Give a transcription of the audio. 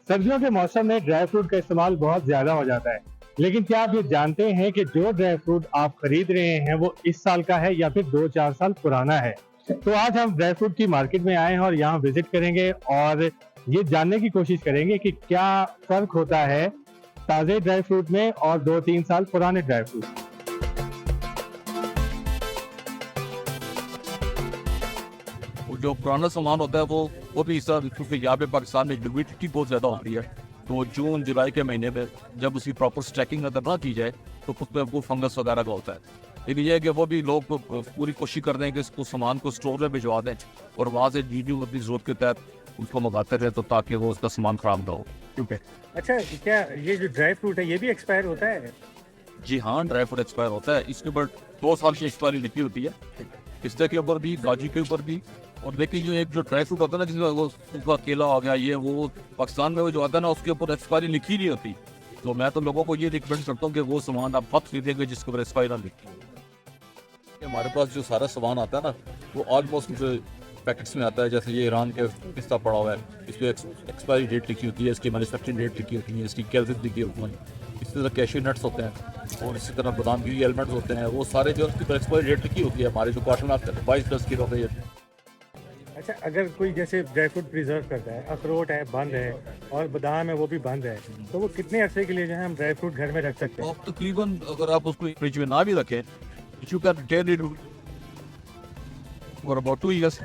सर्दियों के मौसम में ड्राई फ्रूट का इस्तेमाल बहुत ज़्यादा हो जाता है। लेकिन क्या आप ये जानते हैं कि जो ड्राई फ्रूट आप खरीद रहे हैं वो इस साल का है या फिर 2-4 साल पुराना है? तो आज हम ड्राई फ्रूट की मार्केट में आए हैं और यहाँ विज़िट करेंगे और ये जानने की कोशिश करेंगे कि क्या फ़र्क होता है ताज़े ड्राई फ्रूट में और 2-3 साल पुराने ड्राई फ्रूट। वो जो पुराना सामान होता है वो भी इस तरह, क्योंकि यहाँ पे पाकिस्तान में ह्यूमिडिटी बहुत ज़्यादा होती है, तो जून जुलाई के महीने में जब उसकी प्रॉपर स्टैकिंग अगर ना की जाए तो उसमें वो फंगस वगैरह का होता है। लेकिन यह है कि वो भी लोग पूरी कोशिश कर रहे हैं कि इसको सामान को स्टोर में भिजवा दें और वहाँ से वीडियो अपनी ज़रूरत के तहत उसको मंगाते रहे, तो ताकि वो उसका सामान ख़राब ना हो। ठीक है। अच्छा, क्या ये जो ड्राई फ्रूट है ये भी एक्सपायर होता है? जी हाँ, ड्राई फ्रूट एक्सपायर होता है। इसके ऊपर 2 साल की एक्सपायरी लिखी होती है, पिस्ते के ऊपर भी, काजू के ऊपर भी। और लेकिन जो एक जो ड्राई फ्रूट होता है ना, जिसमें वो उसका केला हो गया, ये वो पाकिस्तान में वो जो आता है ना, उसके ऊपर एक्सपायरी लिखी नहीं होती। तो मैं तो लोगों को ये रिकमेंड करता हूँ कि वो सामान आप मत खरीदेंगे जिसके ऊपर एक्सपायरी ना लिखी हो। हमारे पास जो सारा सामान आता है ना, वो ऑलमोस्ट पैकेट्स में आता है। जैसे ये ईरान के पिस्ता पड़ा हुआ है, इस पर एक्सपायरी डेट लिखी होती है, इसकी मैन्युफैक्चरिंग डेट लिखी होती है, इसकी कैलोरीज लिखी होती है। इसी तरह कैशू नट्स होते हैं और इसी तरह बादाम की एलिमेंट्स होते हैं, वो सारे जो उसकी एक्सपायरी डेट लिखी होती है। हमारे जो कॉटन आते हैं 22 किलो का ये। अच्छा, अगर कोई जैसे ड्राई फ्रूट प्रिजर्व करता है, अखरोट है बंद है और बादाम है वो भी बंद है, तो वो कितने अरसे के लिए जो है हम ड्राई फ्रूट घर में रख सकते हैं? आप तकरीबन अगर आप उसको फ्रिज में ना भी रखें, you can retain it for about 2 years।